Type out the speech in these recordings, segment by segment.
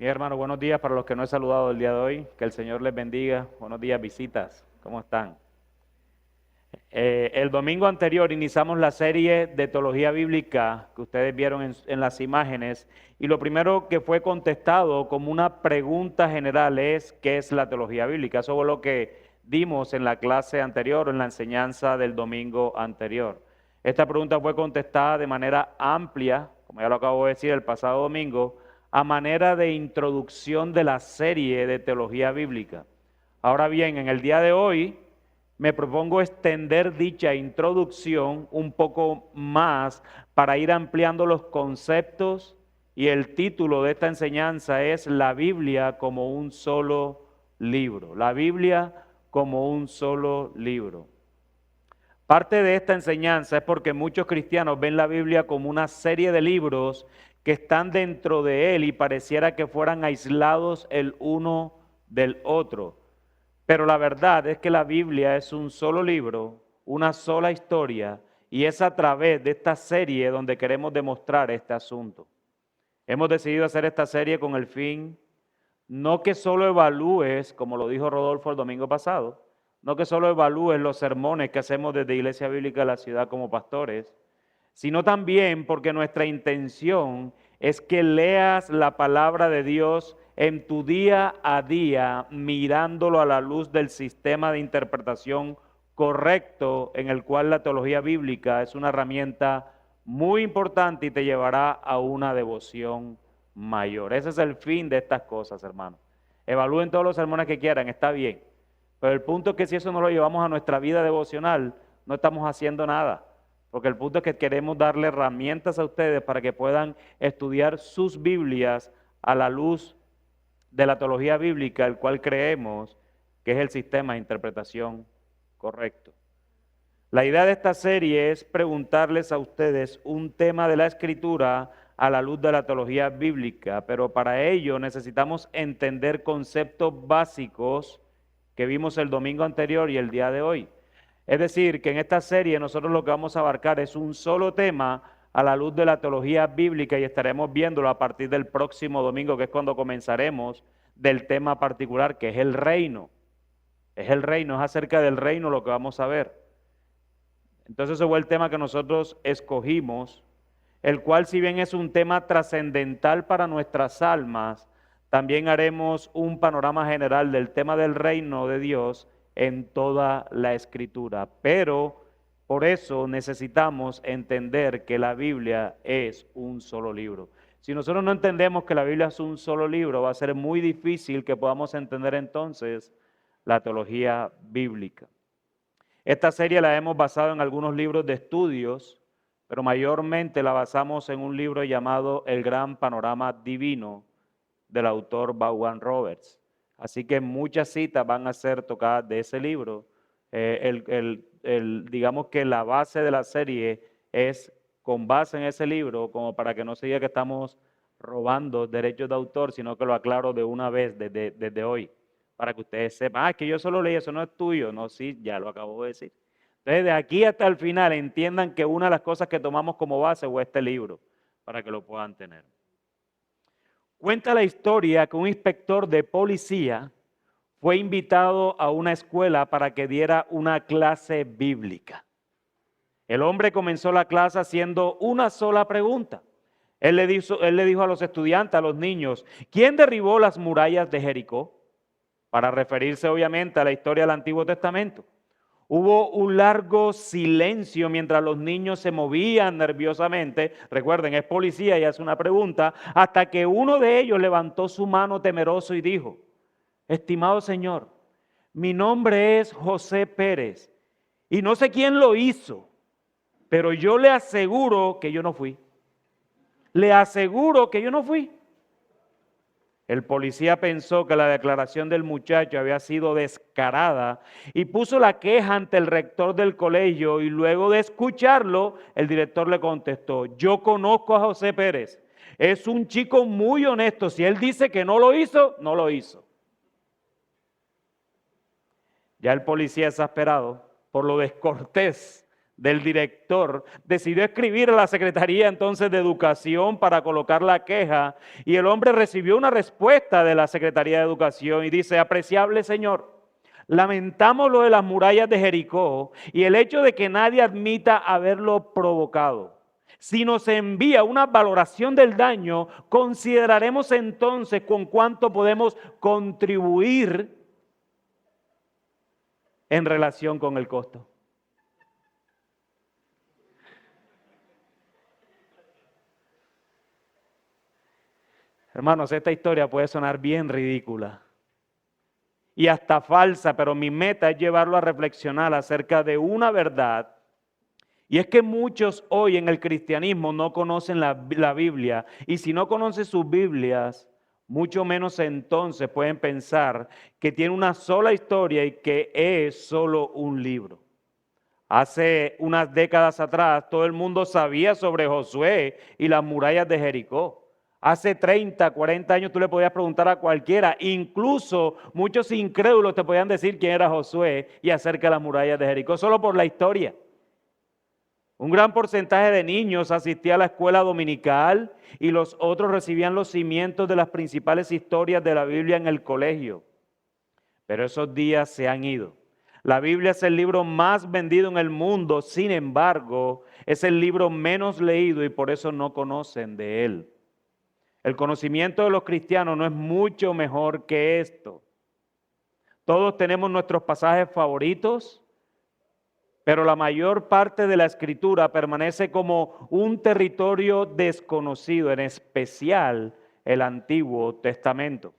Bien, hermano, buenos días para los que no he saludado el día de hoy. Que el Señor les bendiga. Buenos días, visitas. ¿Cómo están? El domingo anterior iniciamos la serie de teología bíblica que ustedes vieron en las imágenes, y lo primero que fue contestado como una pregunta general es: ¿qué es la teología bíblica? Eso fue lo que dimos en la clase anterior, en la enseñanza del domingo anterior. Esta pregunta fue contestada de manera amplia, como ya lo acabo de decir, el pasado domingo, a manera de introducción de la serie de teología bíblica. Ahora bien, en el día de hoy me propongo extender dicha introducción un poco más para ir ampliando los conceptos, y el título de esta enseñanza es La Biblia como un solo libro. La Biblia como un solo libro. Parte de esta enseñanza es porque muchos cristianos ven la Biblia como una serie de libros que están dentro de él y pareciera que fueran aislados el uno del otro. Pero la verdad es que la Biblia es un solo libro, una sola historia, y es a través de esta serie donde queremos demostrar este asunto. Hemos decidido hacer esta serie con el fin, no que solo evalúes, como lo dijo Rodolfo el domingo pasado, no que solo evalúes los sermones que hacemos desde Iglesia Bíblica de la Ciudad como pastores, sino también porque nuestra intención es que leas la palabra de Dios en tu día a día, mirándolo a la luz del sistema de interpretación correcto en el cual la teología bíblica es una herramienta muy importante y te llevará a una devoción mayor. Ese es el fin de estas cosas, hermanos. Evalúen todos los sermones que quieran, está bien. Pero el punto es que si eso no lo llevamos a nuestra vida devocional, no estamos haciendo nada. Porque el punto es que queremos darle herramientas a ustedes para que puedan estudiar sus Biblias a la luz de la teología bíblica, el cual creemos que es el sistema de interpretación correcto. La idea de esta serie es preguntarles a ustedes un tema de la Escritura a la luz de la teología bíblica, pero para ello necesitamos entender conceptos básicos que vimos el domingo anterior y el día de hoy. Es decir, que en esta serie nosotros lo que vamos a abarcar es un solo tema a la luz de la teología bíblica, y estaremos viéndolo a partir del próximo domingo, que es cuando comenzaremos del tema particular, que es el reino. Es el reino, es acerca del reino lo que vamos a ver. Entonces ese fue el tema que nosotros escogimos, el cual, si bien es un tema trascendental para nuestras almas, también haremos un panorama general del tema del reino de Dios en toda la Escritura. Pero por eso necesitamos entender que la Biblia es un solo libro. Si nosotros no entendemos que la Biblia es un solo libro, va a ser muy difícil que podamos entender entonces la teología bíblica. Esta serie la hemos basado en algunos libros de estudios, pero mayormente la basamos en un libro llamado El Gran Panorama Divino, del autor Vaughan Roberts. Así que muchas citas van a ser tocadas de ese libro. Digamos que la base de la serie es con base en ese libro, como para que no se diga que estamos robando derechos de autor, sino que lo aclaro de una vez desde hoy, para que ustedes sepan, es que yo solo leí, eso no es tuyo. No, sí, ya lo acabo de decir. Entonces, de aquí hasta el final, entiendan que una de las cosas que tomamos como base fue este libro, para que lo puedan tener. Cuenta la historia que un inspector de policía fue invitado a una escuela para que diera una clase bíblica. El hombre comenzó la clase haciendo una sola pregunta. Él le dijo a los estudiantes, a los niños: ¿quién derribó las murallas de Jericó? Para referirse obviamente a la historia del Antiguo Testamento. Hubo un largo silencio mientras los niños se movían nerviosamente. Recuerden, es policía y hace una pregunta, hasta que uno de ellos levantó su mano temeroso y dijo: estimado señor, mi nombre es José Pérez y no sé quién lo hizo, pero yo le aseguro que yo no fui. Le aseguro que yo no fui. El policía pensó que la declaración del muchacho había sido descarada y puso la queja ante el rector del colegio, y luego de escucharlo, el director le contestó: yo conozco a José Pérez, es un chico muy honesto, si él dice que no lo hizo, no lo hizo. Ya el policía, exasperado por lo descortés del director, decidió escribir a la Secretaría entonces de Educación para colocar la queja, y el hombre recibió una respuesta de la Secretaría de Educación y dice: apreciable señor, lamentamos lo de las murallas de Jericó y el hecho de que nadie admita haberlo provocado. Si nos envía una valoración del daño, consideraremos entonces con cuánto podemos contribuir en relación con el costo. Hermanos, esta historia puede sonar bien ridícula y hasta falsa, pero mi meta es llevarlo a reflexionar acerca de una verdad. Y es que muchos hoy en el cristianismo no conocen la Biblia, y si no conocen sus Biblias, mucho menos entonces pueden pensar que tiene una sola historia y que es solo un libro. Hace unas décadas atrás todo el mundo sabía sobre Josué y las murallas de Jericó. Hace 30, 40 años tú le podías preguntar a cualquiera, incluso muchos incrédulos te podían decir quién era Josué y acerca de las murallas de Jericó, solo por la historia. Un gran porcentaje de niños asistía a la escuela dominical y los otros recibían los cimientos de las principales historias de la Biblia en el colegio. Pero esos días se han ido. La Biblia es el libro más vendido en el mundo, sin embargo, es el libro menos leído y por eso no conocen de él. El conocimiento de los cristianos no es mucho mejor que esto. Todos tenemos nuestros pasajes favoritos, pero la mayor parte de la Escritura permanece como un territorio desconocido, en especial el Antiguo Testamento.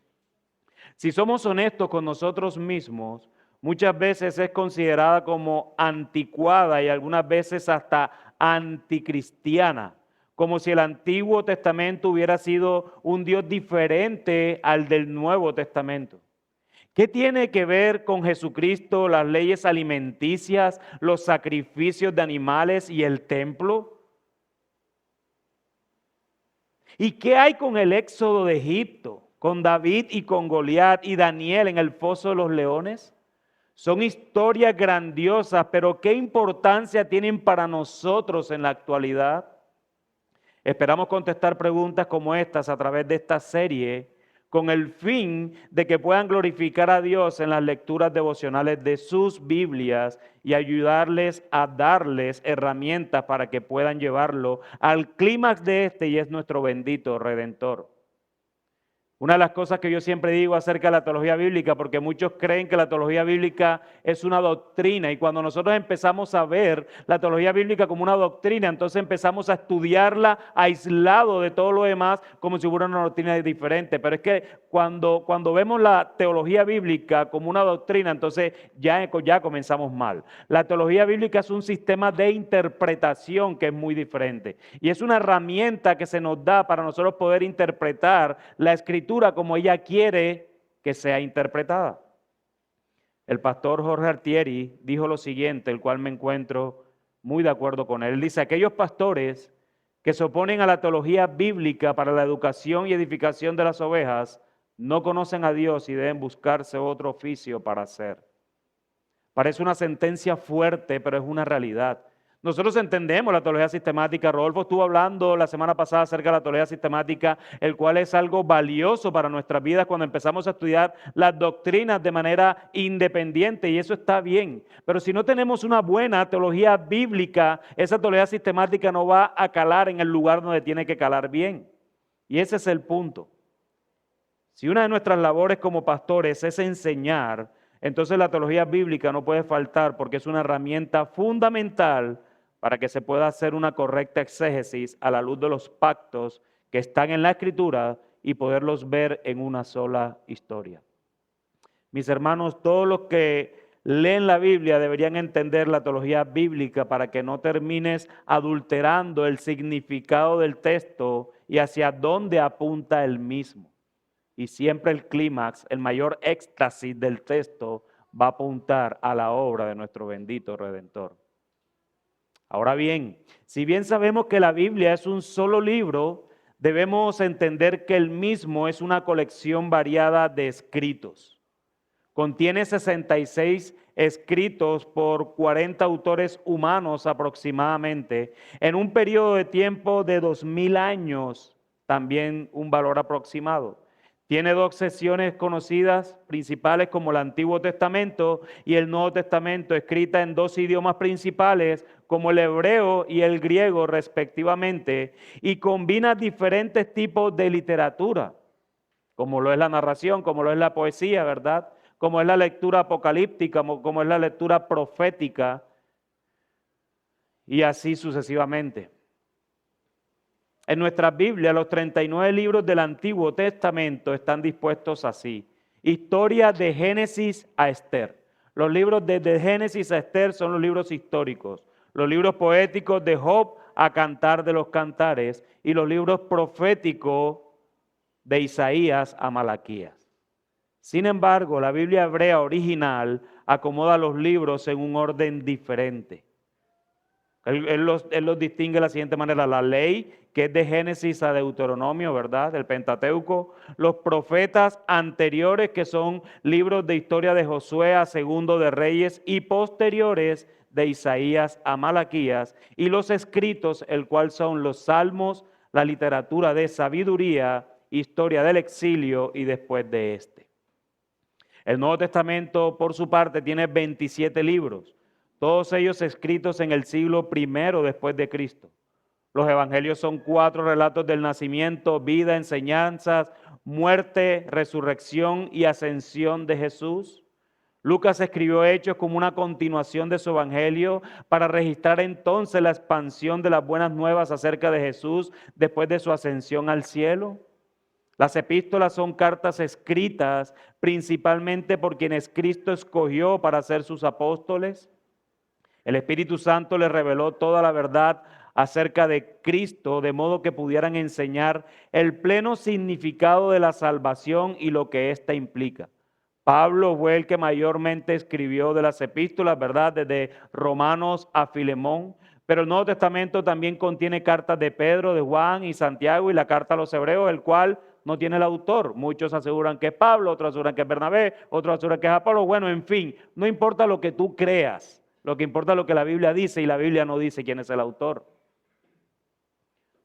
Si somos honestos con nosotros mismos, muchas veces es considerada como anticuada y algunas veces hasta anticristiana, como si el Antiguo Testamento hubiera sido un Dios diferente al del Nuevo Testamento. ¿Qué tiene que ver con Jesucristo, las leyes alimenticias, los sacrificios de animales y el templo? ¿Y qué hay con el éxodo de Egipto, con David y con Goliat y Daniel en el foso de los leones? Son historias grandiosas, pero ¿qué importancia tienen para nosotros en la actualidad? Esperamos contestar preguntas como estas a través de esta serie, con el fin de que puedan glorificar a Dios en las lecturas devocionales de sus Biblias y ayudarles a darles herramientas para que puedan llevarlo al clímax de este, y es nuestro bendito Redentor. Una de las cosas que yo siempre digo acerca de la teología bíblica, porque muchos creen que la teología bíblica es una doctrina, y cuando nosotros empezamos a ver la teología bíblica como una doctrina, entonces empezamos a estudiarla aislado de todo lo demás como si fuera una doctrina diferente. Pero es que cuando vemos la teología bíblica como una doctrina, entonces ya comenzamos mal. La teología bíblica es un sistema de interpretación que es muy diferente, y es una herramienta que se nos da para nosotros poder interpretar la Escritura como ella quiere que sea interpretada. El pastor Jorge Altieri dijo lo siguiente, el cual me encuentro muy de acuerdo con él. Él dice: aquellos pastores que se oponen a la teología bíblica para la educación y edificación de las ovejas no conocen a Dios y deben buscarse otro oficio para hacer. Parece una sentencia fuerte, pero es una realidad. Nosotros entendemos la teología sistemática. Rodolfo estuvo hablando la semana pasada acerca de la teología sistemática, el cual es algo valioso para nuestras vidas cuando empezamos a estudiar las doctrinas de manera independiente, y eso está bien. Pero si no tenemos una buena teología bíblica, esa teología sistemática no va a calar en el lugar donde tiene que calar bien. Y ese es el punto. Si una de nuestras labores como pastores es enseñar, entonces la teología bíblica no puede faltar, porque es una herramienta fundamental para que se pueda hacer una correcta exégesis a la luz de los pactos que están en la Escritura y poderlos ver en una sola historia. Mis hermanos, todos los que leen la Biblia deberían entender la teología bíblica para que no termines adulterando el significado del texto y hacia dónde apunta el mismo. Y siempre el clímax, el mayor éxtasis del texto va a apuntar a la obra de nuestro bendito Redentor. Ahora bien, si bien sabemos que la Biblia es un solo libro, debemos entender que el mismo es una colección variada de escritos. Contiene 66 escritos por 40 autores humanos aproximadamente, en un periodo de tiempo de 2000 años, también un valor aproximado. Tiene dos secciones conocidas principales como el Antiguo Testamento y el Nuevo Testamento, escrita en dos idiomas principales como el hebreo y el griego respectivamente, y combina diferentes tipos de literatura, como lo es la narración, como lo es la poesía, ¿verdad? Como es la lectura apocalíptica, como es la lectura profética, y así sucesivamente. En nuestras Biblias, los 39 libros del Antiguo Testamento están dispuestos así. Historia de Génesis a Esther. Los libros desde Génesis a Esther son los libros históricos. Los libros poéticos de Job a Cantar de los Cantares y los libros proféticos de Isaías a Malaquías. Sin embargo, la Biblia hebrea original acomoda los libros en un orden diferente. Él los distingue de la siguiente manera: la ley, que es de Génesis a Deuteronomio, ¿verdad? Del Pentateuco. Los profetas anteriores, que son libros de historia de Josué a Segundo de Reyes, y posteriores de Isaías a Malaquías. Y los escritos, el cual son los salmos, la literatura de sabiduría, historia del exilio y después de este. El Nuevo Testamento, por su parte, tiene 27 libros. Todos ellos escritos en el siglo I después de Cristo. Los evangelios son 4 relatos del nacimiento, vida, enseñanzas, muerte, resurrección y ascensión de Jesús. Lucas escribió Hechos como una continuación de su evangelio para registrar entonces la expansión de las buenas nuevas acerca de Jesús después de su ascensión al cielo. Las epístolas son cartas escritas principalmente por quienes Cristo escogió para ser sus apóstoles. El Espíritu Santo les reveló toda la verdad acerca de Cristo, de modo que pudieran enseñar el pleno significado de la salvación y lo que ésta implica. Pablo fue el que mayormente escribió de las epístolas, ¿verdad? Desde Romanos a Filemón. Pero el Nuevo Testamento también contiene cartas de Pedro, de Juan y Santiago y la carta a los Hebreos, el cual no tiene el autor. Muchos aseguran que es Pablo, otros aseguran que es Bernabé, otros aseguran que es Apolo. Bueno, en fin, no importa lo que tú creas. Lo que importa es lo que la Biblia dice, y la Biblia no dice quién es el autor.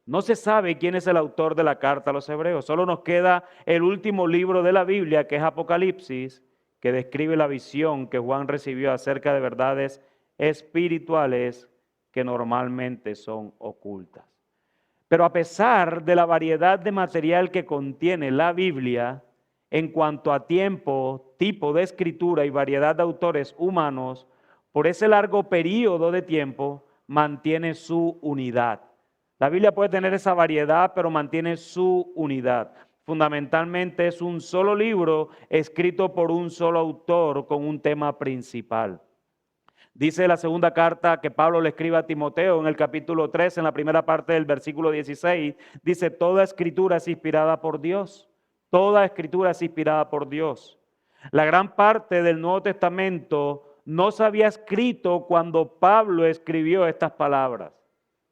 No se sabe quién es el autor de la carta a los Hebreos. Solo nos queda el último libro de la Biblia, que es Apocalipsis, que describe la visión que Juan recibió acerca de verdades espirituales que normalmente son ocultas. Pero a pesar de la variedad de material que contiene la Biblia, en cuanto a tiempo, tipo de escritura y variedad de autores humanos, por ese largo periodo de tiempo mantiene su unidad. La Biblia puede tener esa variedad, pero mantiene su unidad. Fundamentalmente es un solo libro escrito por un solo autor con un tema principal. Dice la segunda carta que Pablo le escribe a Timoteo en el capítulo 3, en la primera parte del versículo 16, dice: toda escritura es inspirada por Dios. Toda escritura es inspirada por Dios. La gran parte del Nuevo Testamento no se había escrito cuando Pablo escribió estas palabras.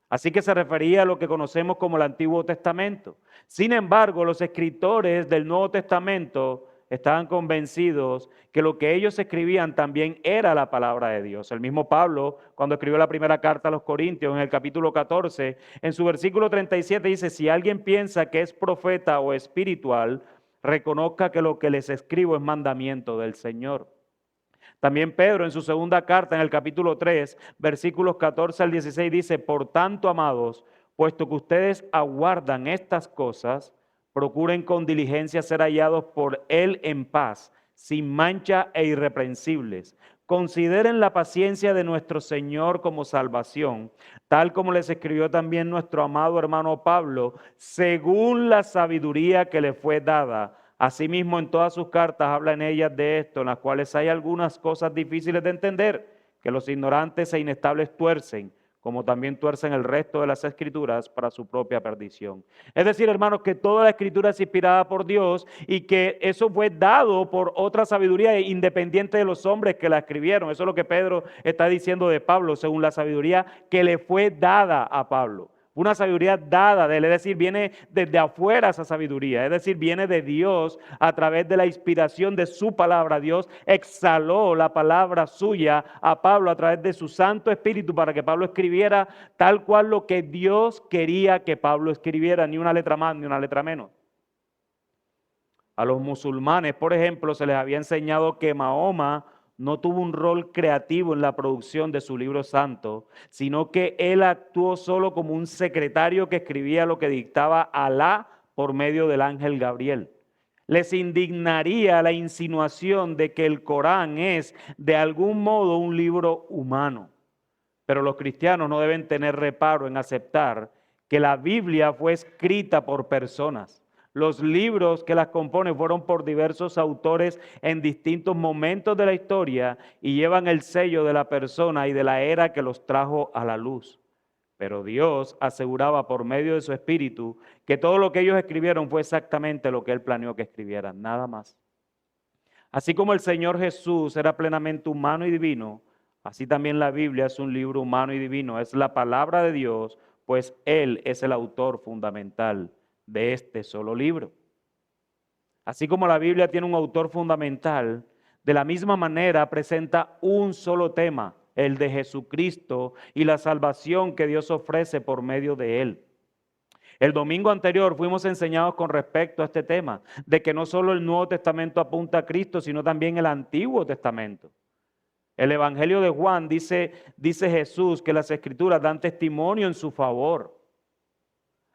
Así que se refería a lo que conocemos como el Antiguo Testamento. Sin embargo, los escritores del Nuevo Testamento estaban convencidos que lo que ellos escribían también era la palabra de Dios. El mismo Pablo, cuando escribió la primera carta a los Corintios, en el capítulo 14, en su versículo 37 dice: si alguien piensa que es profeta o espiritual, reconozca que lo que les escribo es mandamiento del Señor. También Pedro, en su segunda carta, en el capítulo 3, versículos 14 al 16, dice: por tanto, amados, puesto que ustedes aguardan estas cosas, procuren con diligencia ser hallados por Él en paz, sin mancha e irreprensibles. Consideren la paciencia de nuestro Señor como salvación, tal como les escribió también nuestro amado hermano Pablo, según la sabiduría que le fue dada. Asimismo, en todas sus cartas habla en ellas de esto, en las cuales hay algunas cosas difíciles de entender, que los ignorantes e inestables tuercen, como también tuercen el resto de las Escrituras para su propia perdición. Es decir, hermanos, que toda la Escritura es inspirada por Dios y que eso fue dado por otra sabiduría independiente de los hombres que la escribieron. Eso es lo que Pedro está diciendo de Pablo, según la sabiduría que le fue dada a Pablo. una sabiduría dada de él, es decir, viene desde afuera esa sabiduría, es decir, viene de Dios a través de la inspiración de su palabra. Dios exhaló la palabra suya a Pablo a través de su Santo Espíritu para que Pablo escribiera tal cual lo que Dios quería que Pablo escribiera, ni una letra más ni una letra menos. A los musulmanes, por ejemplo, se les había enseñado que Mahoma no tuvo un rol creativo en la producción de su libro santo, sino que él actuó solo como un secretario que escribía lo que dictaba Alá por medio del ángel Gabriel. Les indignaría la insinuación de que el Corán es de algún modo un libro humano. Pero los cristianos no deben tener reparo en aceptar que la Biblia fue escrita por personas. Los libros que las componen fueron por diversos autores en distintos momentos de la historia y llevan el sello de la persona y de la era que los trajo a la luz. Pero Dios aseguraba por medio de su Espíritu que todo lo que ellos escribieron fue exactamente lo que Él planeó que escribieran, nada más. Así como el Señor Jesús era plenamente humano y divino, así también la Biblia es un libro humano y divino, es la palabra de Dios, pues Él es el autor fundamental de este solo libro. Así como la Biblia tiene un autor fundamental, de la misma manera presenta un solo tema, el de Jesucristo y la salvación que Dios ofrece por medio de Él. El domingo anterior fuimos enseñados con respecto a este tema, de que no solo el Nuevo Testamento apunta a Cristo, sino también el Antiguo Testamento. El Evangelio de Juan dice Jesús que las Escrituras dan testimonio en su favor.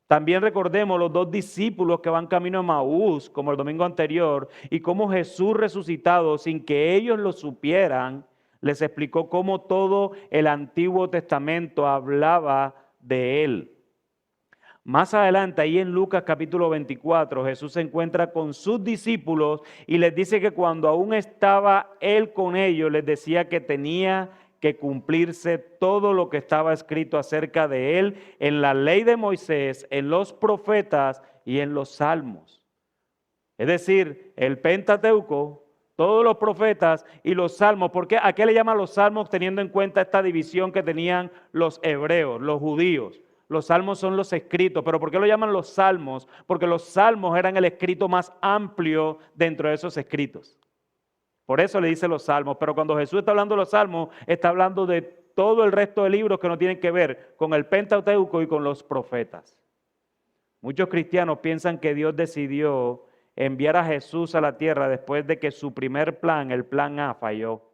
También recordemos los dos discípulos que van camino a Maús, como el domingo anterior, y cómo Jesús resucitado, sin que ellos lo supieran, les explicó cómo todo el Antiguo Testamento hablaba de Él. Más adelante, ahí en Lucas capítulo 24, Jesús se encuentra con sus discípulos y les dice que cuando aún estaba Él con ellos, les decía que tenía que cumplirse todo lo que estaba escrito acerca de Él en la ley de Moisés, en los profetas y en los salmos. Es decir, el Pentateuco, todos los profetas y los salmos. ¿Por qué? ¿A qué le llaman los salmos teniendo en cuenta esta división que tenían los hebreos, los judíos? Los salmos son los escritos, pero ¿por qué lo llaman los salmos? Porque los salmos eran el escrito más amplio dentro de esos escritos. Por eso le dice los salmos, pero cuando Jesús está hablando de los salmos, está hablando de todo el resto de libros que no tienen que ver con el Pentateuco y con los profetas. Muchos cristianos piensan que Dios decidió enviar a Jesús a la tierra después de que su primer plan, el plan A, falló.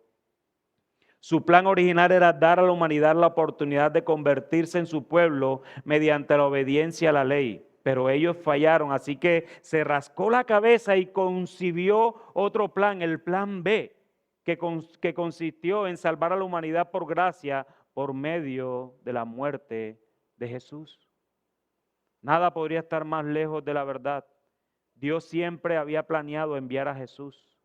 Su plan original era dar a la humanidad la oportunidad de convertirse en su pueblo mediante la obediencia a la ley. Pero ellos fallaron, así que se rascó la cabeza y concibió otro plan, el plan B, que consistió en salvar a la humanidad por gracia por medio de la muerte de Jesús. Nada podría estar más lejos de la verdad. Dios siempre había planeado enviar a Jesús.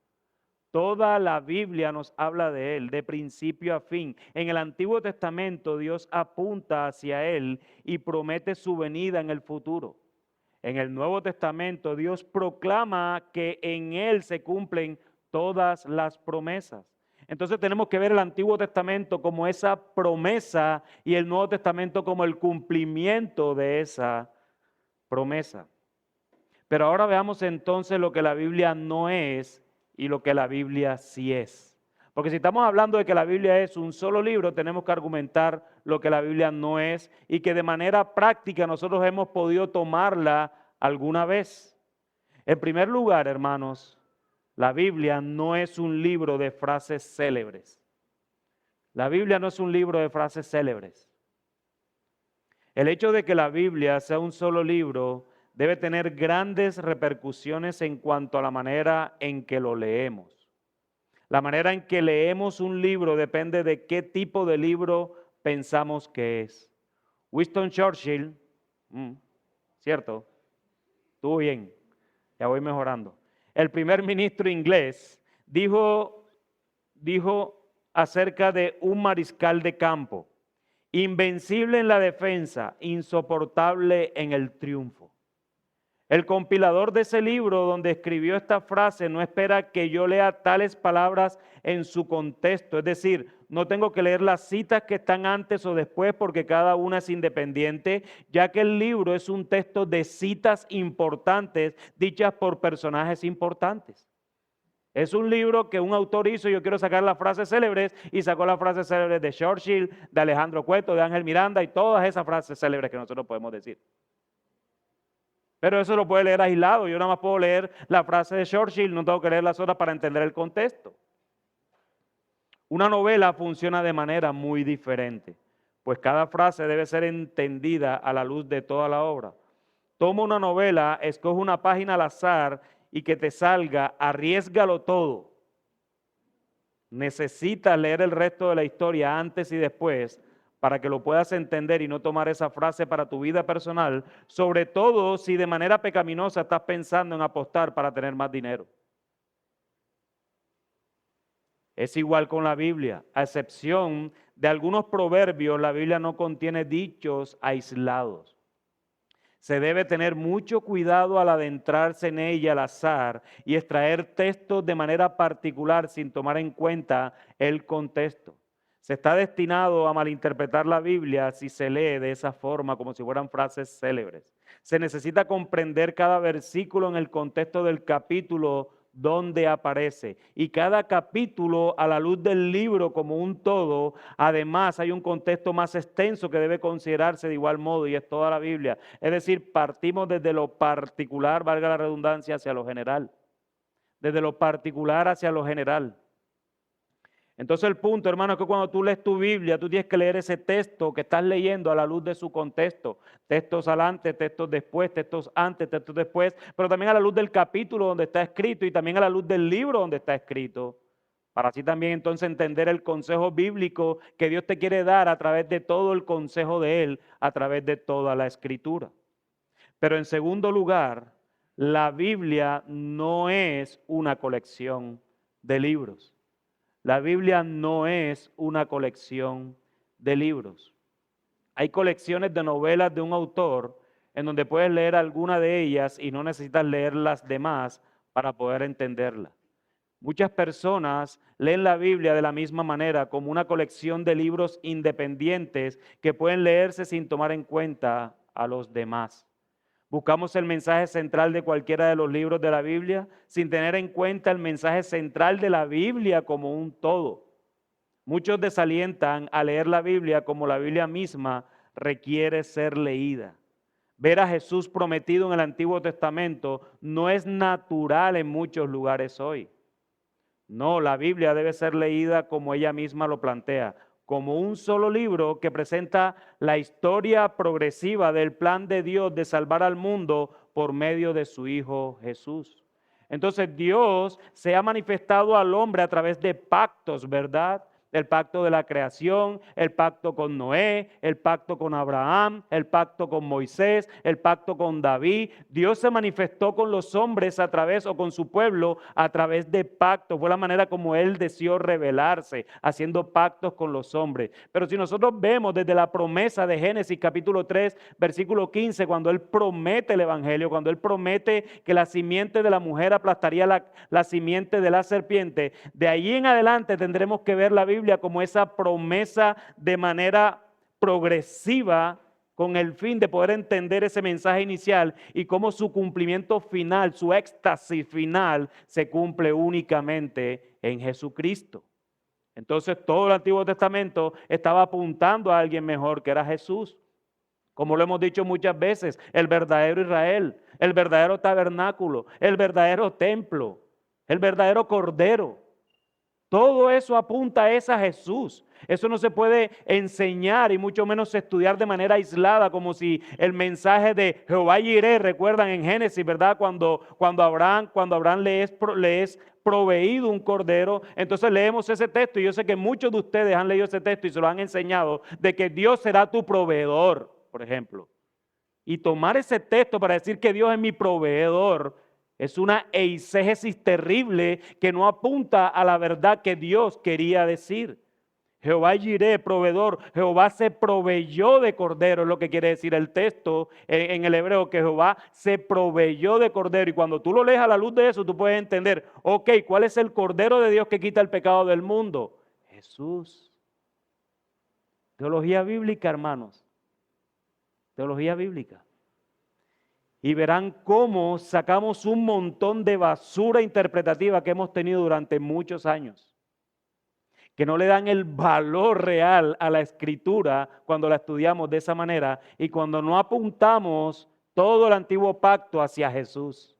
Toda la Biblia nos habla de Él, de principio a fin. En el Antiguo Testamento Dios apunta hacia Él y promete su venida en el futuro. En el Nuevo Testamento Dios proclama que en Él se cumplen todas las promesas. Entonces tenemos que ver el Antiguo Testamento como esa promesa y el Nuevo Testamento como el cumplimiento de esa promesa. Pero ahora veamos entonces lo que la Biblia no es y lo que la Biblia sí es. Porque si estamos hablando de que la Biblia es un solo libro, tenemos que argumentar lo que la Biblia no es y que de manera práctica nosotros hemos podido tomarla alguna vez. En primer lugar, hermanos, la Biblia no es un libro de frases célebres. La Biblia no es un libro de frases célebres. El hecho de que la Biblia sea un solo libro debe tener grandes repercusiones en cuanto a la manera en que lo leemos. La manera en que leemos un libro depende de qué tipo de libro pensamos que es. Winston Churchill, ¿cierto? Estuvo bien, ya voy mejorando. El primer ministro inglés dijo acerca de un mariscal de campo: invencible en la defensa, insoportable en el triunfo. El compilador de ese libro donde escribió esta frase no espera que yo lea tales palabras en su contexto. Es decir, no tengo que leer las citas que están antes o después porque cada una es independiente, ya que el libro es un texto de citas importantes dichas por personajes importantes. Es un libro que un autor hizo, yo quiero sacar las frases célebres, y sacó las frases célebres de Churchill, de Alejandro Cueto, de Ángel Miranda y todas esas frases célebres que nosotros podemos decir. Pero eso lo puede leer aislado. Yo nada más puedo leer la frase de Churchill, no tengo que leer las otras para entender el contexto. Una novela funciona de manera muy diferente, pues cada frase debe ser entendida a la luz de toda la obra. Toma una novela, escoge una página al azar y que te salga, arriésgalo todo. Necesitas leer el resto de la historia antes y después para que lo puedas entender y no tomar esa frase para tu vida personal, sobre todo si de manera pecaminosa estás pensando en apostar para tener más dinero. Es igual con la Biblia, a excepción de algunos proverbios, la Biblia no contiene dichos aislados. Se debe tener mucho cuidado al adentrarse en ella al azar y extraer textos de manera particular sin tomar en cuenta el contexto. Se está destinado a malinterpretar la Biblia si se lee de esa forma, como si fueran frases célebres. Se necesita comprender cada versículo en el contexto del capítulo donde aparece. Y cada capítulo a la luz del libro como un todo. Además, hay un contexto más extenso que debe considerarse de igual modo, y es toda la Biblia. Es decir, partimos desde lo particular, valga la redundancia, hacia lo general. Desde lo particular hacia lo general. Entonces el punto, hermano, es que cuando tú lees tu Biblia, tú tienes que leer ese texto que estás leyendo a la luz de su contexto. Textos adelante, textos después, textos antes, textos después, pero también a la luz del capítulo donde está escrito y también a la luz del libro donde está escrito. Para así también entonces entender el consejo bíblico que Dios te quiere dar a través de todo el consejo de Él, a través de toda la Escritura. Pero en segundo lugar, la Biblia no es una colección de libros. La Biblia no es una colección de libros. Hay colecciones de novelas de un autor en donde puedes leer alguna de ellas y no necesitas leer las demás para poder entenderla. Muchas personas leen la Biblia de la misma manera, como una colección de libros independientes que pueden leerse sin tomar en cuenta a los demás. Buscamos el mensaje central de cualquiera de los libros de la Biblia sin tener en cuenta el mensaje central de la Biblia como un todo. Muchos desalientan a leer la Biblia como la Biblia misma requiere ser leída. Ver a Jesús prometido en el Antiguo Testamento no es natural en muchos lugares hoy. No, la Biblia debe ser leída como ella misma lo plantea, como un solo libro que presenta la historia progresiva del plan de Dios de salvar al mundo por medio de su Hijo Jesús. Entonces Dios se ha manifestado al hombre a través de pactos, ¿verdad? El pacto de la creación, el pacto con Noé, el pacto con Abraham, el pacto con Moisés, el pacto con David. Dios se manifestó con los hombres a través, o con su pueblo, a través de pactos. Fue la manera como Él deseó revelarse, haciendo pactos con los hombres. Pero si nosotros vemos desde la promesa de Génesis capítulo 3, versículo 15, cuando Él promete el evangelio, cuando Él promete que la simiente de la mujer aplastaría la simiente de la serpiente, de ahí en adelante tendremos que ver la Biblia como esa promesa de manera progresiva con el fin de poder entender ese mensaje inicial y cómo su cumplimiento final, su éxtasis final se cumple únicamente en Jesucristo. Entonces todo el Antiguo Testamento estaba apuntando a alguien mejor que era Jesús. Como lo hemos dicho muchas veces, el verdadero Israel, el verdadero tabernáculo, el verdadero templo, el verdadero cordero. Todo eso apunta a esa Jesús. Eso no se puede enseñar y mucho menos estudiar de manera aislada, como si el mensaje de Jehová Jireh, recuerdan en Génesis, ¿verdad? Cuando Abraham le es proveído un cordero, entonces leemos ese texto y yo sé que muchos de ustedes han leído ese texto y se lo han enseñado, de que Dios será tu proveedor, por ejemplo. Y tomar ese texto para decir que Dios es mi proveedor es una eisegesis terrible que no apunta a la verdad que Dios quería decir. Jehová Jireh, proveedor. Jehová se proveyó de cordero, es lo que quiere decir el texto en el hebreo, que Jehová se proveyó de cordero. Y cuando tú lo lees a la luz de eso, tú puedes entender, ok, ¿cuál es el cordero de Dios que quita el pecado del mundo? Jesús. Teología bíblica, hermanos. Teología bíblica. Y verán cómo sacamos un montón de basura interpretativa que hemos tenido durante muchos años, que no le dan el valor real a la escritura cuando la estudiamos de esa manera y cuando no apuntamos todo el antiguo pacto hacia Jesús,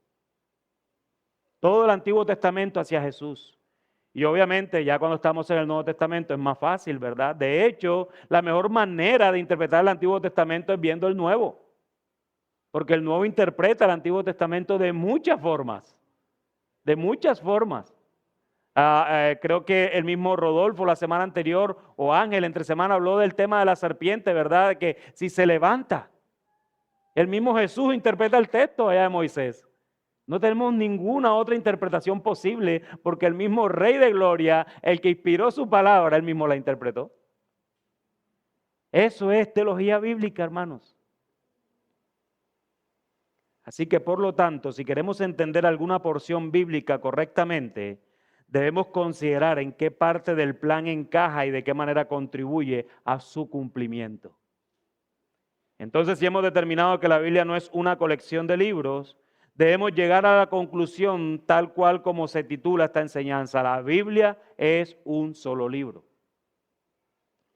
todo el Antiguo Testamento hacia Jesús. Y obviamente ya cuando estamos en el Nuevo Testamento es más fácil, ¿verdad? De hecho, la mejor manera de interpretar el Antiguo Testamento es viendo el Nuevo. Porque el Nuevo interpreta el Antiguo Testamento de muchas formas. De muchas formas. Creo que el mismo Rodolfo la semana anterior, o Ángel entre semana, habló del tema de la serpiente, ¿verdad? De que si se levanta. El mismo Jesús interpreta el texto allá de Moisés. No tenemos ninguna otra interpretación posible porque el mismo Rey de Gloria, el que inspiró su palabra, él mismo la interpretó. Eso es teología bíblica, hermanos. Así que, por lo tanto, si queremos entender alguna porción bíblica correctamente, debemos considerar en qué parte del plan encaja y de qué manera contribuye a su cumplimiento. Entonces, si hemos determinado que la Biblia no es una colección de libros, debemos llegar a la conclusión tal cual como se titula esta enseñanza. La Biblia es un solo libro.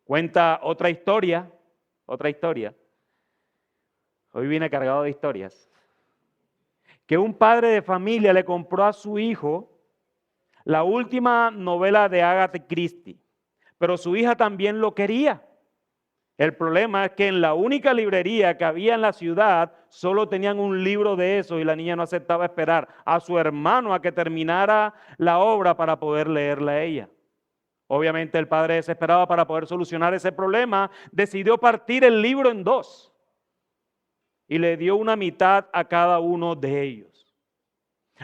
Cuenta otra historia. Hoy viene cargado de historias. Que un padre de familia le compró a su hijo la última novela de Agatha Christie, pero su hija también lo quería. El problema es que en la única librería que había en la ciudad solo tenían un libro de eso y la niña no aceptaba esperar a su hermano a que terminara la obra para poder leerla a ella. Obviamente el padre, desesperado para poder solucionar ese problema, decidió partir el libro en dos y le dio una mitad a cada uno de ellos.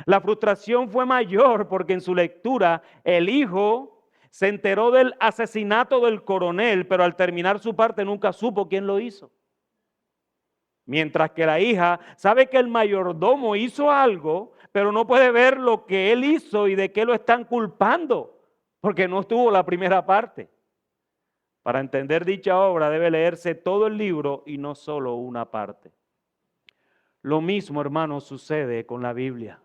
La frustración fue mayor porque en su lectura el hijo se enteró del asesinato del coronel, pero al terminar su parte nunca supo quién lo hizo. Mientras que la hija sabe que el mayordomo hizo algo, pero no puede ver lo que él hizo y de qué lo están culpando, porque no estuvo la primera parte. Para entender dicha obra debe leerse todo el libro y no solo una parte. Lo mismo, hermanos, sucede con la Biblia.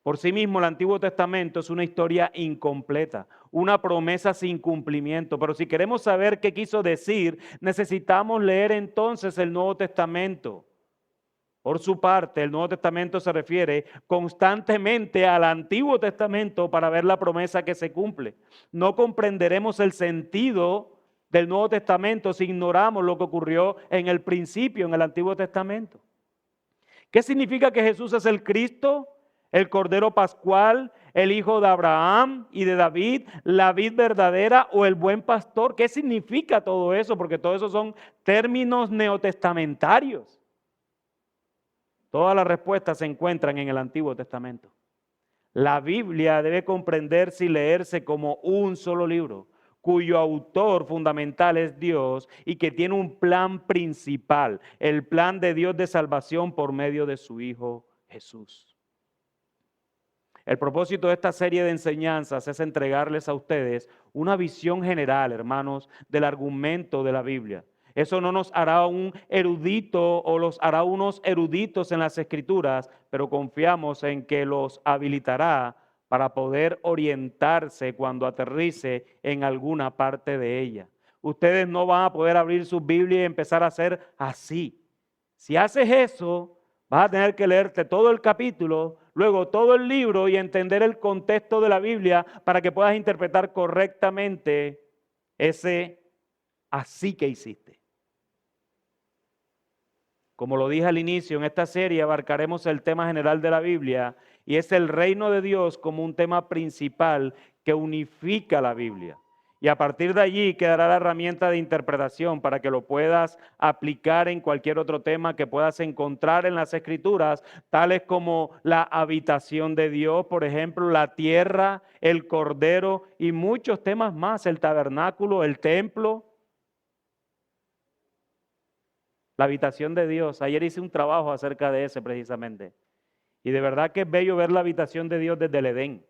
Por sí mismo el Antiguo Testamento es una historia incompleta, una promesa sin cumplimiento. Pero si queremos saber qué quiso decir, necesitamos leer entonces el Nuevo Testamento. Por su parte, el Nuevo Testamento se refiere constantemente al Antiguo Testamento para ver la promesa que se cumple. No comprenderemos el sentido del Nuevo Testamento si ignoramos lo que ocurrió en el principio, en el Antiguo Testamento. ¿Qué significa que Jesús es el Cristo? El Cordero Pascual, el Hijo de Abraham y de David, la vid verdadera o el buen pastor. ¿Qué significa todo eso? Porque todo eso son términos neotestamentarios. Todas las respuestas se encuentran en el Antiguo Testamento. La Biblia debe comprenderse y leerse como un solo libro, cuyo autor fundamental es Dios y que tiene un plan principal, el plan de Dios de salvación por medio de su Hijo Jesús. El propósito de esta serie de enseñanzas es entregarles a ustedes una visión general, hermanos, del argumento de la Biblia. Eso no nos hará un erudito o los hará unos eruditos en las Escrituras, pero confiamos en que los habilitará para poder orientarse cuando aterrice en alguna parte de ella. Ustedes no van a poder abrir su Biblia y empezar a hacer así. Si haces eso, vas a tener que leerte todo el capítulo, luego todo el libro y entender el contexto de la Biblia para que puedas interpretar correctamente ese así que hiciste. Como lo dije al inicio, en esta serie abarcaremos el tema general de la Biblia y es el reino de Dios como un tema principal que unifica la Biblia. Y a partir de allí quedará la herramienta de interpretación para que lo puedas aplicar en cualquier otro tema que puedas encontrar en las Escrituras, tales como la habitación de Dios, por ejemplo, la tierra, el cordero y muchos temas más, el tabernáculo, el templo, la habitación de Dios. Ayer hice un trabajo acerca de ese precisamente. Y de verdad que es bello ver la habitación de Dios desde el Edén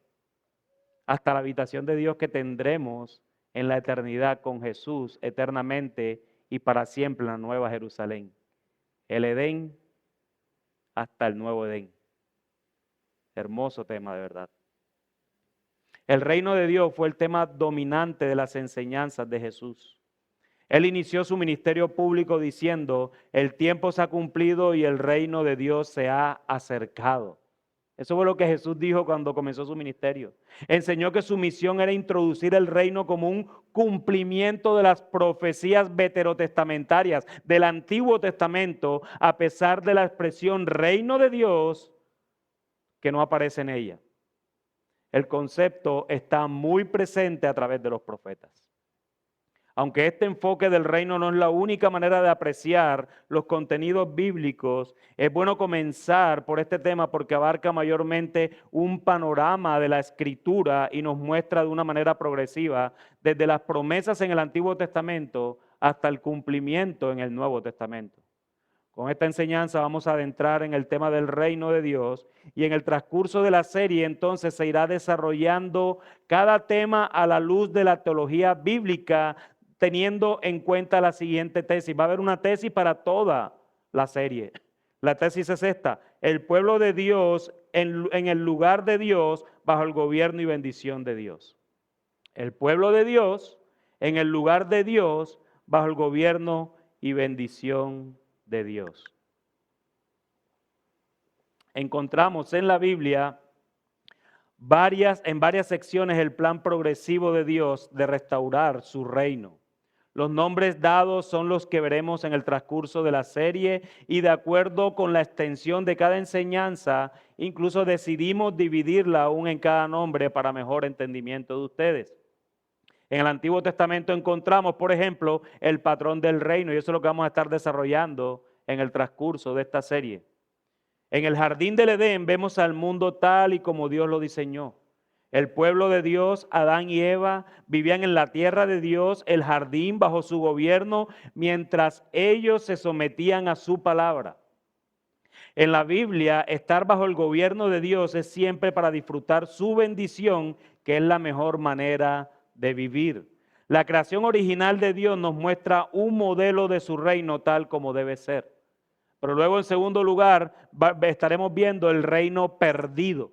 hasta la habitación de Dios que tendremos en la eternidad con Jesús eternamente y para siempre en la Nueva Jerusalén. El Edén hasta el nuevo Edén. Hermoso tema de verdad. El reino de Dios fue el tema dominante de las enseñanzas de Jesús. Él inició su ministerio público diciendo, el tiempo se ha cumplido y el reino de Dios se ha acercado. Eso fue lo que Jesús dijo cuando comenzó su ministerio. Enseñó que su misión era introducir el reino como un cumplimiento de las profecías veterotestamentarias del Antiguo Testamento, a pesar de la expresión reino de Dios que no aparece en ella. El concepto está muy presente a través de los profetas. Aunque este enfoque del reino no es la única manera de apreciar los contenidos bíblicos, es bueno comenzar por este tema porque abarca mayormente un panorama de la Escritura y nos muestra de una manera progresiva desde las promesas en el Antiguo Testamento hasta el cumplimiento en el Nuevo Testamento. Con esta enseñanza vamos a adentrar en el tema del reino de Dios y en el transcurso de la serie entonces se irá desarrollando cada tema a la luz de la teología bíblica, teniendo en cuenta la siguiente tesis. Va a haber una tesis para toda la serie. La tesis es esta: el pueblo de Dios en el lugar de Dios bajo el gobierno y bendición de Dios. El pueblo de Dios en el lugar de Dios bajo el gobierno y bendición de Dios. Encontramos en la Biblia en varias secciones el plan progresivo de Dios de restaurar su reino. Los nombres dados son los que veremos en el transcurso de la serie y de acuerdo con la extensión de cada enseñanza, incluso decidimos dividirla aún en cada nombre para mejor entendimiento de ustedes. En el Antiguo Testamento encontramos, por ejemplo, el patrón del reino y eso es lo que vamos a estar desarrollando en el transcurso de esta serie. En el jardín del Edén vemos al mundo tal y como Dios lo diseñó. El pueblo de Dios, Adán y Eva, vivían en la tierra de Dios, el jardín bajo su gobierno, mientras ellos se sometían a su palabra. En la Biblia, estar bajo el gobierno de Dios es siempre para disfrutar su bendición, que es la mejor manera de vivir. La creación original de Dios nos muestra un modelo de su reino tal como debe ser. Pero luego, en segundo lugar, estaremos viendo el reino perdido.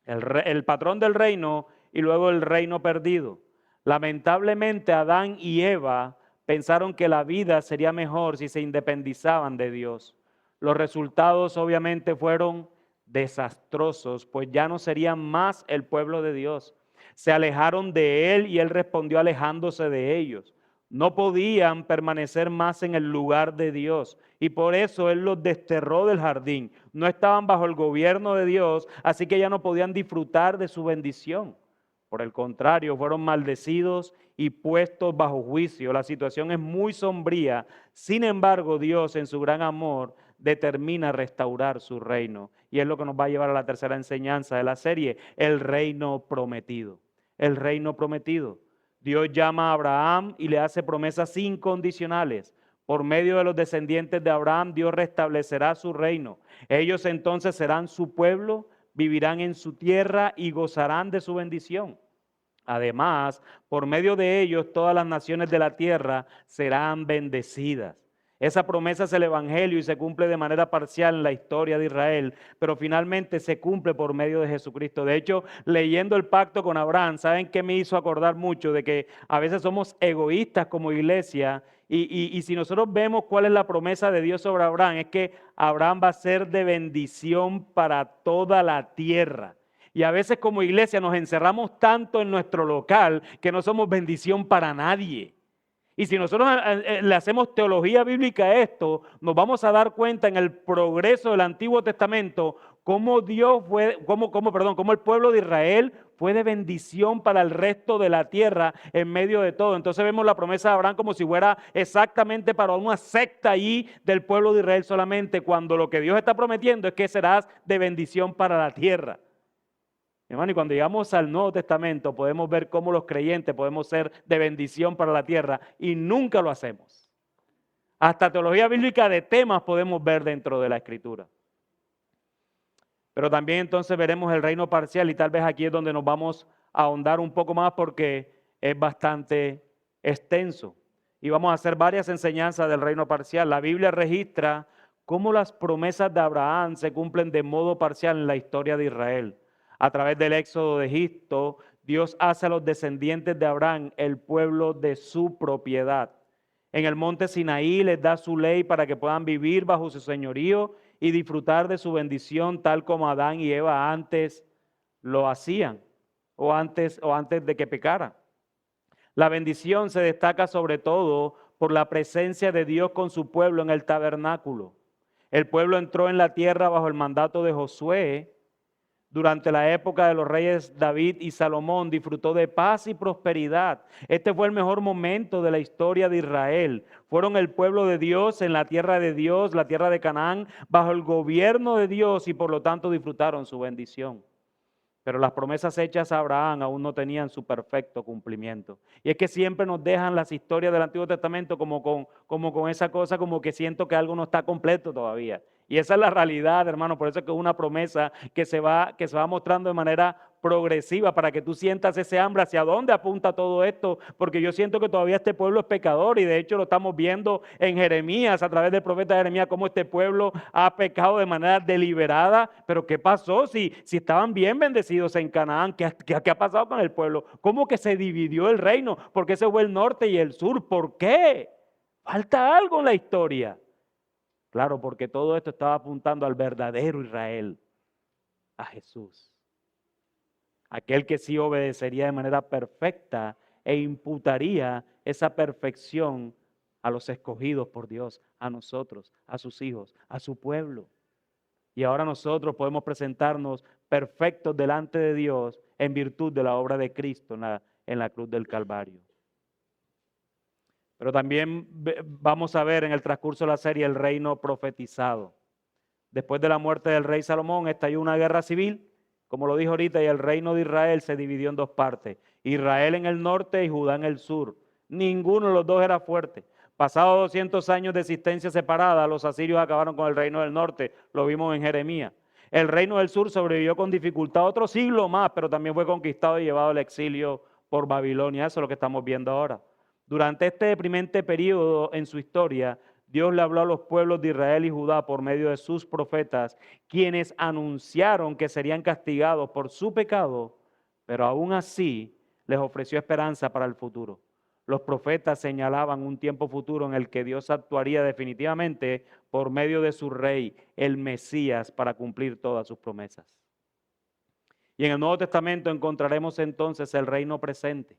El patrón del reino y luego el reino perdido. Lamentablemente Adán y Eva pensaron que la vida sería mejor si se independizaban de Dios. Los resultados obviamente fueron desastrosos, pues ya no serían más el pueblo de Dios. Se alejaron de Él y Él respondió alejándose de ellos. No podían permanecer más en el lugar de Dios y por eso Él los desterró del jardín. No estaban bajo el gobierno de Dios, así que ya no podían disfrutar de su bendición. Por el contrario, fueron maldecidos y puestos bajo juicio. La situación es muy sombría. Sin embargo, Dios en su gran amor determina restaurar su reino. Y es lo que nos va a llevar a la tercera enseñanza de la serie, el reino prometido. El reino prometido. Dios llama a Abraham y le hace promesas incondicionales. Por medio de los descendientes de Abraham, Dios restablecerá su reino. Ellos entonces serán su pueblo, vivirán en su tierra y gozarán de su bendición. Además, por medio de ellos, todas las naciones de la tierra serán bendecidas. Esa promesa es el Evangelio y se cumple de manera parcial en la historia de Israel, pero finalmente se cumple por medio de Jesucristo. De hecho, leyendo el pacto con Abraham, ¿saben qué me hizo acordar mucho? De que a veces somos egoístas como iglesia y si nosotros vemos cuál es la promesa de Dios sobre Abraham, es que Abraham va a ser de bendición para toda la tierra. Y a veces como iglesia nos encerramos tanto en nuestro local que no somos bendición para nadie. Y si nosotros le hacemos teología bíblica a esto, nos vamos a dar cuenta en el progreso del Antiguo Testamento cómo el pueblo de Israel fue de bendición para el resto de la tierra en medio de todo. Entonces vemos la promesa de Abraham como si fuera exactamente para una secta allí del pueblo de Israel solamente, cuando lo que Dios está prometiendo es que serás de bendición para la tierra. Hermano, y cuando llegamos al Nuevo Testamento podemos ver cómo los creyentes podemos ser de bendición para la tierra y nunca lo hacemos. Hasta teología bíblica de temas podemos ver dentro de la Escritura. Pero también entonces veremos el reino parcial y tal vez aquí es donde nos vamos a ahondar un poco más porque es bastante extenso. Y vamos a hacer varias enseñanzas del reino parcial. La Biblia registra cómo las promesas de Abraham se cumplen de modo parcial en la historia de Israel. A través del éxodo de Egipto, Dios hace a los descendientes de Abraham el pueblo de su propiedad. En el monte Sinaí les da su ley para que puedan vivir bajo su señorío y disfrutar de su bendición tal como Adán y Eva antes lo hacían o antes de que pecaran. La bendición se destaca sobre todo por la presencia de Dios con su pueblo en el tabernáculo. El pueblo entró en la tierra bajo el mandato de Josué. Durante la época de los reyes David y Salomón disfrutó de paz y prosperidad. Este fue el mejor momento de la historia de Israel. Fueron el pueblo de Dios en la tierra de Dios, la tierra de Canaán, bajo el gobierno de Dios y por lo tanto disfrutaron su bendición. Pero las promesas hechas a Abraham aún no tenían su perfecto cumplimiento. Y es que siempre nos dejan las historias del Antiguo Testamento como con esa cosa, como que siento que algo no está completo todavía. Y esa es la realidad, hermano. Por eso es que es una promesa que se va mostrando de manera progresiva para que tú sientas ese hambre hacia dónde apunta todo esto, porque yo siento que todavía este pueblo es pecador y de hecho lo estamos viendo en Jeremías, a través del profeta Jeremías, cómo este pueblo ha pecado de manera deliberada. Pero ¿qué pasó? Si estaban bien bendecidos en Canaán, ¿qué ha pasado con el pueblo? ¿Cómo que se dividió el reino? ¿Por qué se fue el norte y el sur? ¿Por qué? Falta algo en la historia. Claro, porque todo esto estaba apuntando al verdadero Israel, a Jesús. Aquel que sí obedecería de manera perfecta e imputaría esa perfección a los escogidos por Dios, a nosotros, a sus hijos, a su pueblo. Y ahora nosotros podemos presentarnos perfectos delante de Dios en virtud de la obra de Cristo en la cruz del Calvario. Pero también vamos a ver en el transcurso de la serie el reino profetizado. Después de la muerte del rey Salomón estalló una guerra civil, como lo dijo ahorita, y el reino de Israel se dividió en dos partes. Israel en el norte y Judá en el sur. Ninguno de los dos era fuerte. Pasados 200 años de existencia separada, los asirios acabaron con el reino del norte. Lo vimos en Jeremías. El reino del sur sobrevivió con dificultad otro siglo más, pero también fue conquistado y llevado al exilio por Babilonia. Eso es lo que estamos viendo ahora. Durante este deprimente periodo en su historia, Dios le habló a los pueblos de Israel y Judá por medio de sus profetas, quienes anunciaron que serían castigados por su pecado, pero aún así les ofreció esperanza para el futuro. Los profetas señalaban un tiempo futuro en el que Dios actuaría definitivamente por medio de su rey, el Mesías, para cumplir todas sus promesas. Y en el Nuevo Testamento encontraremos entonces el reino presente.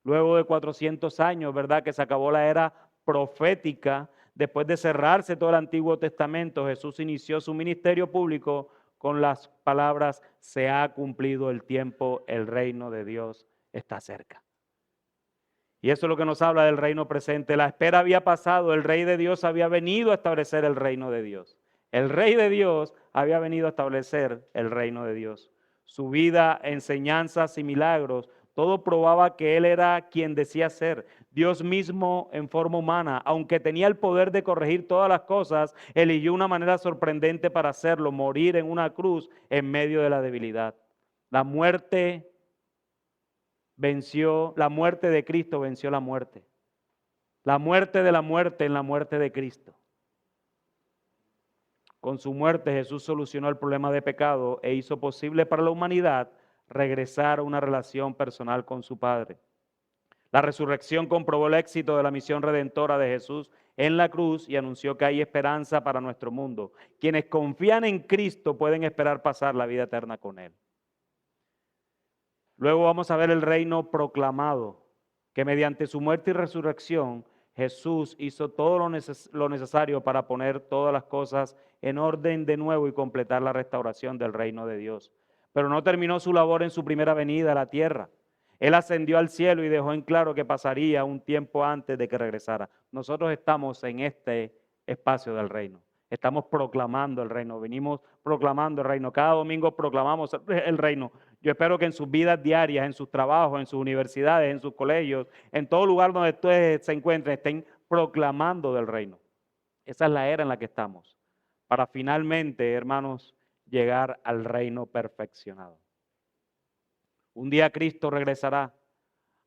Luego de 400 años, ¿verdad? Que se acabó la era profética. Después de cerrarse todo el Antiguo Testamento, Jesús inició su ministerio público con las palabras: se ha cumplido el tiempo, el reino de Dios está cerca. Y eso es lo que nos habla del reino presente. La espera había pasado, el Rey de Dios había venido a establecer el reino de Dios. El Rey de Dios había venido a establecer el reino de Dios. Su vida, enseñanzas y milagros, todo probaba que Él era quien decía ser. Dios mismo en forma humana, aunque tenía el poder de corregir todas las cosas, eligió una manera sorprendente para hacerlo: morir en una cruz en medio de la debilidad. La muerte de Cristo venció la muerte. La muerte de la muerte en la muerte de Cristo. Con su muerte Jesús solucionó el problema de pecado e hizo posible para la humanidad regresar a una relación personal con su Padre. La resurrección comprobó el éxito de la misión redentora de Jesús en la cruz y anunció que hay esperanza para nuestro mundo. Quienes confían en Cristo pueden esperar pasar la vida eterna con Él. Luego vamos a ver el reino proclamado, que mediante su muerte y resurrección Jesús hizo todo lo necesario para poner todas las cosas en orden de nuevo y completar la restauración del reino de Dios. pero no terminó su labor en su primera venida a la tierra. Él ascendió al cielo y dejó en claro que pasaría un tiempo antes de que regresara. Nosotros estamos en este espacio del reino. Estamos proclamando el reino, venimos proclamando el reino. Cada domingo proclamamos el reino. Yo espero que en sus vidas diarias, en sus trabajos, en sus universidades, en sus colegios, en todo lugar donde ustedes se encuentren, estén proclamando del reino. Esa es la era en la que estamos, para finalmente, hermanos, llegar al reino perfeccionado. Un día Cristo regresará.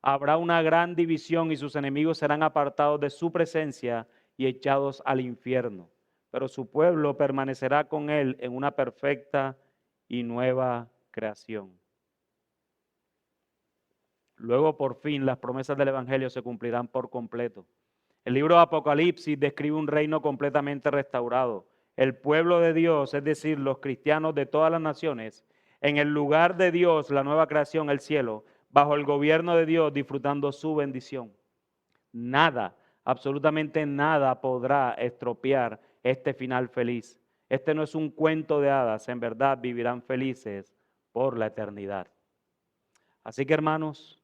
Habrá una gran división y sus enemigos serán apartados de su presencia y echados al infierno. Pero su pueblo permanecerá con él en una perfecta y nueva creación. Luego, por fin, las promesas del Evangelio se cumplirán por completo. El libro de Apocalipsis describe un reino completamente restaurado. El pueblo de Dios, es decir, los cristianos de todas las naciones, en el lugar de Dios, la nueva creación, el cielo, bajo el gobierno de Dios, disfrutando su bendición. Nada, absolutamente nada podrá estropear este final feliz. Este no es un cuento de hadas, en verdad vivirán felices por la eternidad. Así que, hermanos,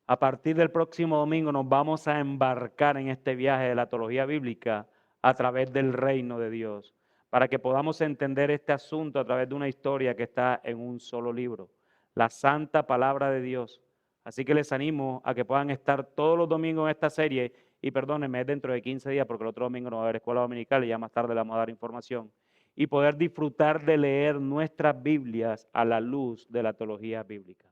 a partir del próximo domingo nos vamos a embarcar en este viaje de la teología bíblica a través del reino de Dios, para que podamos entender este asunto a través de una historia que está en un solo libro, la santa palabra de Dios. Así que les animo a que puedan estar todos los domingos en esta serie, y perdónenme, es dentro de 15 días, porque el otro domingo no va a haber escuela dominical y ya más tarde le vamos a dar información, y poder disfrutar de leer nuestras Biblias a la luz de la teología bíblica.